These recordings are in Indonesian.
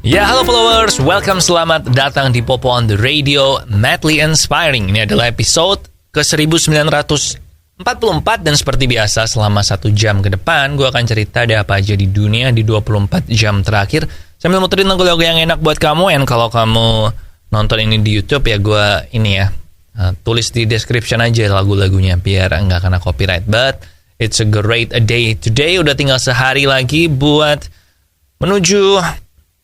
Ya, halo followers, welcome, selamat datang di Popo on the Radio, Madly Inspiring. Ini adalah episode ke-1944 dan seperti biasa selama 1 jam ke depan gue akan cerita ada apa aja di dunia di 24 jam terakhir sambil muterin lagu-lagu yang enak buat kamu. And kalau kamu nonton ini di YouTube ya gue tulis di description aja lagu-lagunya biar nggak kena copyright. But it's a great day today. Udah tinggal sehari lagi buat menuju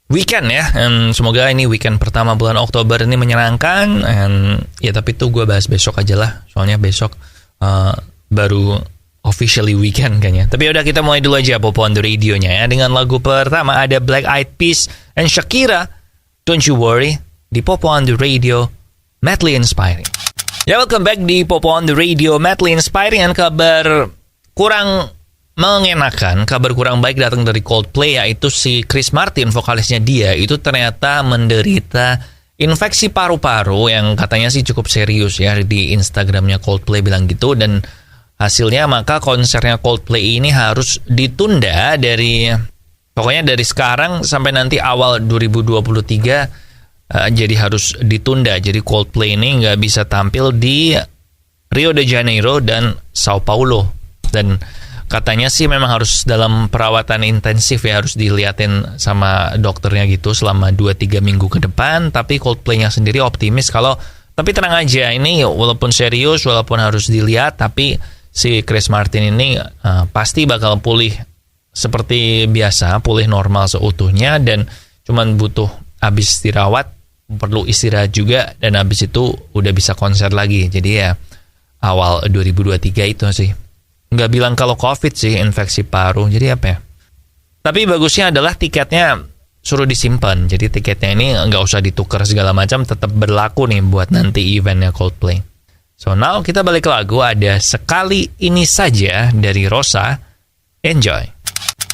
weekend ya, and semoga ini weekend pertama bulan Oktober ini menyenangkan. And ya tapi itu gue bahas besok aja lah, soalnya besok baru officially weekend kayaknya. Tapi udah, kita mulai dulu aja Popo on the Radio-nya ya, dengan lagu pertama ada Black Eyed Peas and Shakira, Don't You Worry, di Popo on the Radio, Madly Inspiring. Ya, welcome back di Popo on the Radio, Madly Inspiring. And kabar kurang mengenakan, kabar kurang baik datang dari Coldplay, yaitu si Chris Martin, vokalisnya dia, itu ternyata menderita infeksi paru-paru yang katanya sih cukup serius ya. Di Instagramnya Coldplay bilang gitu, dan hasilnya maka konsernya Coldplay ini harus ditunda pokoknya dari sekarang sampai nanti awal 2023, jadi harus ditunda. Jadi Coldplay ini nggak bisa tampil di Rio de Janeiro dan Sao Paulo, dan katanya sih memang harus dalam perawatan intensif ya, harus diliatin sama dokternya gitu selama 2-3 minggu ke depan. Tapi Coldplay-nya sendiri optimis tapi tenang aja, ini walaupun serius, walaupun harus dilihat, tapi si Chris Martin ini pasti bakal pulih seperti biasa, pulih normal seutuhnya, dan cuman butuh habis dirawat, perlu istirahat juga, dan habis itu udah bisa konser lagi. Jadi ya awal 2023 itu sih. Nggak bilang kalau COVID sih, infeksi paru. Jadi apa ya? Tapi bagusnya adalah tiketnya suruh disimpan. Jadi tiketnya ini nggak usah ditukar segala macam, tetap berlaku nih buat nanti eventnya Coldplay. So now kita balik ke lagu, ada Sekali Ini Saja dari Rosa. Enjoy.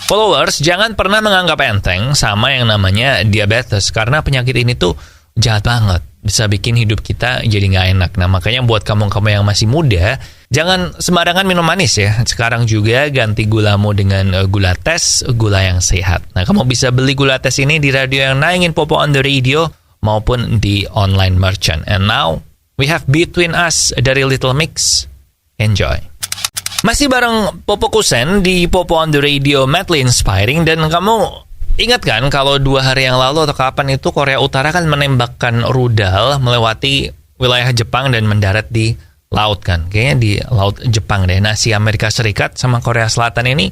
Followers, jangan pernah menganggap enteng sama yang namanya diabetes, karena penyakit ini tuh jahat banget. Bisa bikin hidup kita jadi nggak enak. Nah, makanya buat kamu-kamu yang masih muda, jangan sembarangan minum manis ya. Sekarang juga ganti gulamu dengan gula tes, gula yang sehat. Nah, kamu bisa beli gula tes ini di radio yang nayangin Popo on the Radio maupun di online merchant. And now, we have Between Us dari Little Mix. Enjoy. Masih bareng Popo Kusen di Popo on the Radio, Madly Inspiring. Dan kamu ingat kan kalau 2 hari yang lalu atau kapan itu Korea Utara kan menembakkan rudal melewati wilayah Jepang dan mendarat di laut kan. Kayaknya di laut Jepang deh. Nah, si Amerika Serikat sama Korea Selatan ini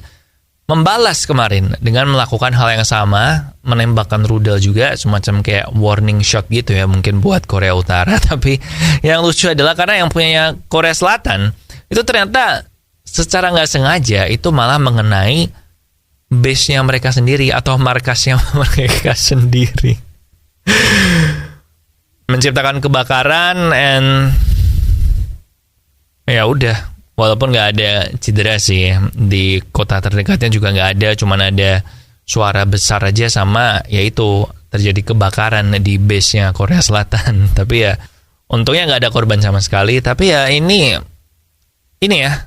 membalas kemarin dengan melakukan hal yang sama, menembakkan rudal juga, semacam kayak warning shot gitu ya, mungkin buat Korea Utara. Tapi yang lucu adalah karena yang punya Korea Selatan itu ternyata secara nggak sengaja itu malah mengenai base-nya mereka sendiri atau markasnya mereka sendiri. Menciptakan kebakaran, and ya udah, walaupun nggak ada cedera sih, di kota terdekatnya juga nggak ada, cuman ada suara besar aja sama yaitu terjadi kebakaran di base-nya Korea Selatan. Tapi ya untungnya nggak ada korban sama sekali. Tapi ya ini ya,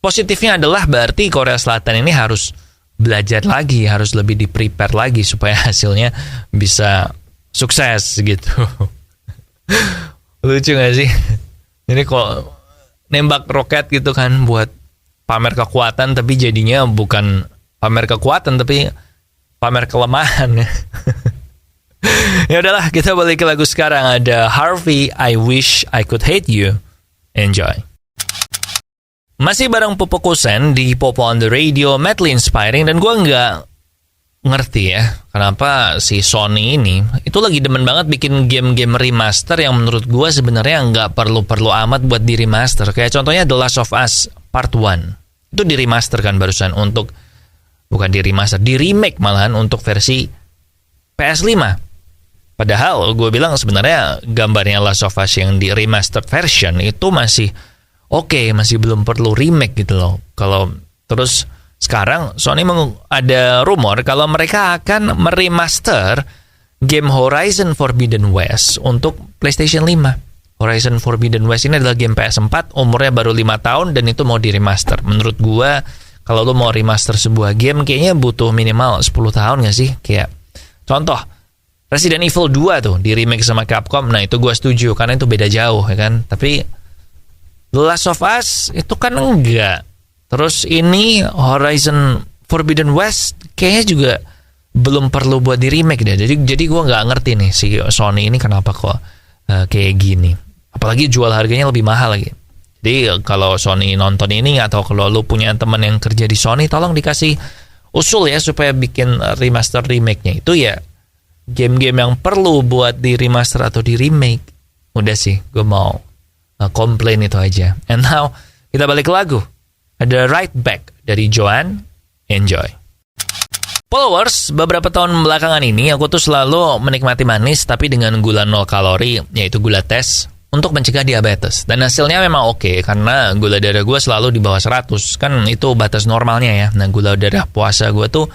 positifnya adalah berarti Korea Selatan ini harus belajar lagi, harus lebih di-prepare lagi supaya hasilnya bisa sukses gitu. Lucu gak sih? Jadi kok nembak roket gitu kan buat pamer kekuatan, tapi jadinya bukan pamer kekuatan tapi pamer kelemahan. Ya udahlah, kita balik ke lagu sekarang. Ada Harvey, I Wish I Could Hate You. Enjoy. Masih bareng Popo Kusen di Popo on the Radio, Madly Inspiring. Dan gue nggak ngerti ya kenapa si Sony ini itu lagi demen banget bikin game-game remaster yang menurut gue sebenarnya nggak perlu amat buat di remaster. Kayak contohnya The Last of Us Part 1 itu di remaster kan barusan, bukan di remaster, di remake malahan untuk versi PS5. Padahal gue bilang sebenarnya gambarnya Last of Us yang di remastered version itu masih oke, masih belum perlu remake gitu loh. Kalau terus sekarang Sony ada rumor kalau mereka akan meremaster game Horizon Forbidden West untuk PlayStation 5. Horizon Forbidden West ini adalah game PS4, umurnya baru 5 tahun dan itu mau diremaster. Menurut gua kalau lo mau remaster sebuah game kayaknya butuh minimal 10 tahun gak sih? Kayak contoh Resident Evil 2 tuh di remake sama Capcom. Nah itu gue setuju karena itu beda jauh ya kan. Tapi The Last of Us itu kan enggak. Terus ini Horizon Forbidden West kayaknya juga belum perlu buat di remake deh. Jadi gue nggak ngerti nih si Sony ini kenapa kok kayak gini. Apalagi jual harganya lebih mahal lagi. Jadi kalau Sony nonton ini atau kalau lu punya teman yang kerja di Sony, tolong dikasih usul ya supaya bikin remaster remake-nya itu ya game-game yang perlu buat di remaster atau di remake. Udah sih, gue mau komplain itu aja. And now kita balik ke lagu. Ada Right Back dari Joanne. Enjoy. Followers, beberapa tahun belakangan ini aku tuh selalu menikmati manis tapi dengan gula 0 kalori, yaitu gula tes, untuk mencegah diabetes. Dan hasilnya memang oke, karena gula darah gue selalu di bawah 100. Kan itu batas normalnya ya. Nah, gula darah puasa gue tuh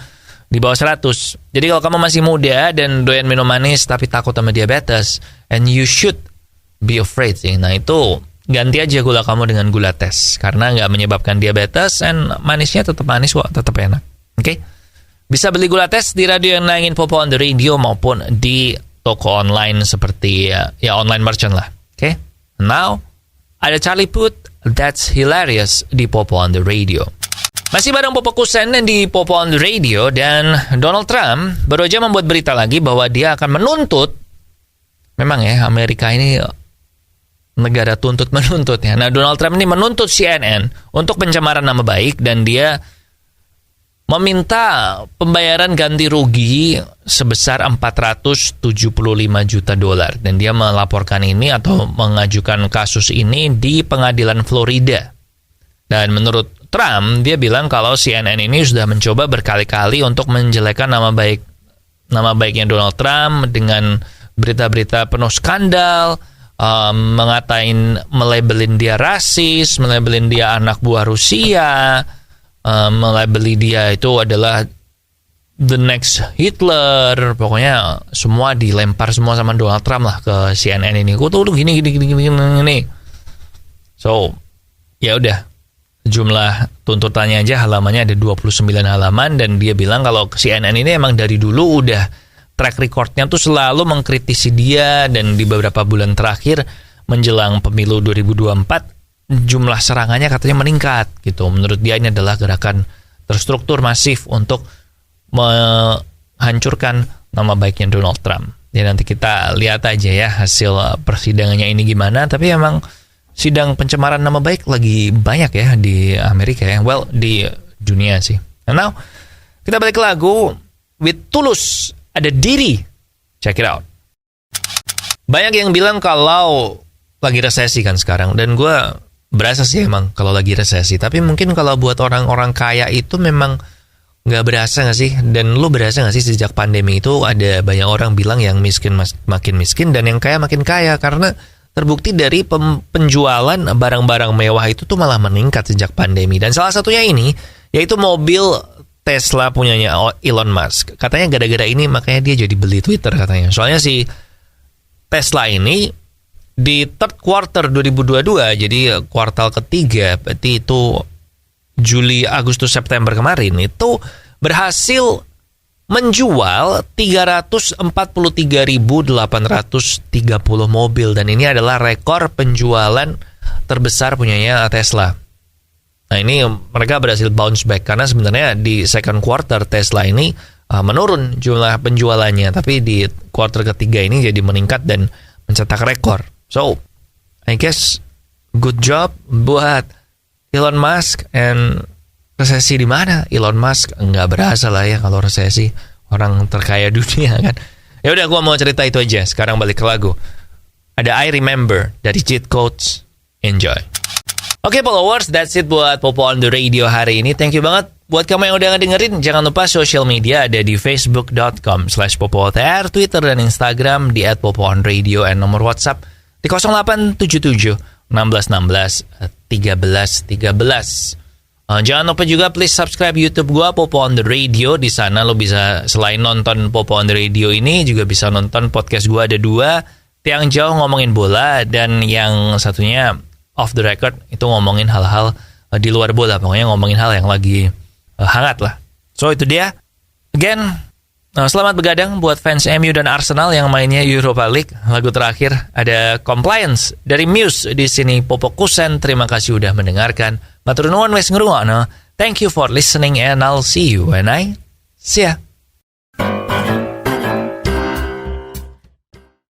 di bawah 100. Jadi kalau kamu masih muda dan doyan minum manis tapi takut sama diabetes, and you should be afraid sih. Nah, itu ganti aja gula kamu dengan gula tes. Karena nggak menyebabkan diabetes, and manisnya tetap manis kok, tetap enak. Oke? Bisa beli gula tes di radio yang nayangin Popo on the Radio maupun di toko online seperti ya online merchant lah. Oke? Now, ada Charlie Puth, That's Hilarious di Popo on the Radio. Masih bareng Popo Kusen di Popo on the Radio, dan Donald Trump baru aja membuat berita lagi bahwa dia akan menuntut, memang ya Amerika ini negara tuntut menuntut ya. Nah, Donald Trump ini menuntut CNN untuk pencemaran nama baik, dan dia meminta pembayaran ganti rugi sebesar 475 juta dolar, dan dia melaporkan ini atau mengajukan kasus ini di pengadilan Florida. Dan menurut Trump, dia bilang kalau CNN ini sudah mencoba berkali-kali untuk menjelekkan nama baiknya Donald Trump dengan berita-berita penuh skandal, melabelin dia rasis, melabelin dia anak buah Rusia, melabeli dia itu adalah the next Hitler. Pokoknya semua dilempar semua sama Donald Trump lah ke CNN ini. Gue tuh gini. So, ya udah. Jumlah tuntutannya aja halamannya ada 29 halaman, dan dia bilang kalau CNN ini emang dari dulu udah track recordnya tuh selalu mengkritisi dia, dan di beberapa bulan terakhir menjelang pemilu 2024 jumlah serangannya katanya meningkat gitu. Menurut dia ini adalah gerakan terstruktur masif untuk menghancurkan nama baiknya Donald Trump. Ya nanti kita lihat aja ya hasil persidangannya ini gimana. Tapi emang sidang pencemaran nama baik lagi banyak ya di Amerika ya. Well, di dunia sih. Now, kita balik ke lagu With Tulus. Ada Diri. Check it out. Banyak yang bilang kalau lagi resesi kan sekarang, dan gue berasa sih emang kalau lagi resesi. Tapi mungkin kalau buat orang-orang kaya itu memang nggak berasa nggak sih? Dan lu berasa nggak sih sejak pandemi itu ada banyak orang bilang yang miskin makin miskin dan yang kaya makin kaya, karena terbukti dari penjualan barang-barang mewah itu tuh malah meningkat sejak pandemi. Dan salah satunya ini yaitu mobil Tesla punyanya Elon Musk. Katanya gara-gara ini makanya dia jadi beli Twitter katanya. Soalnya si Tesla ini di third quarter 2022, jadi kuartal ketiga, berarti itu Juli, Agustus, September kemarin, itu berhasil menjual 343.830 mobil, dan ini adalah rekor penjualan terbesar punyanya Tesla. Nah, ini mereka berhasil bounce back karena sebenarnya di second quarter Tesla ini menurun jumlah penjualannya, tapi di quarter ketiga ini jadi meningkat dan mencetak rekor. So, I guess good job buat Elon Musk. And resesi di mana? Elon Musk nggak berasa lah ya kalau resesi, orang terkaya dunia kan. Ya udah, gua mau cerita itu aja. Sekarang balik ke lagu. Ada I Remember dari Cheat Codes. Enjoy. Oke, followers, that's it buat Popo on the Radio hari ini. Thank you banget buat kamu yang udah ngedengerin. Jangan lupa social media ada di facebook.com/popootr, Twitter dan Instagram di @popoonradio, and nomor WhatsApp di 0877 1616 1313. Jangan lupa juga please subscribe YouTube gua Popo on the Radio. Di sana lo bisa selain nonton Popo on the Radio ini juga bisa nonton podcast gua, ada 2, Tiang Jauh ngomongin bola, dan yang satunya Off the Record itu ngomongin hal-hal di luar bola, pokoknya ngomongin hal yang lagi hangat lah. So itu dia. Again, Nah, selamat begadang buat fans MU dan Arsenal yang mainnya Europa League. Lagu terakhir ada Compliance dari Muse di sini. Popo Kusen, terima kasih udah mendengarkan. Matur nuwun wis ngrungokno. Thank you for listening and I'll see you when I see ya.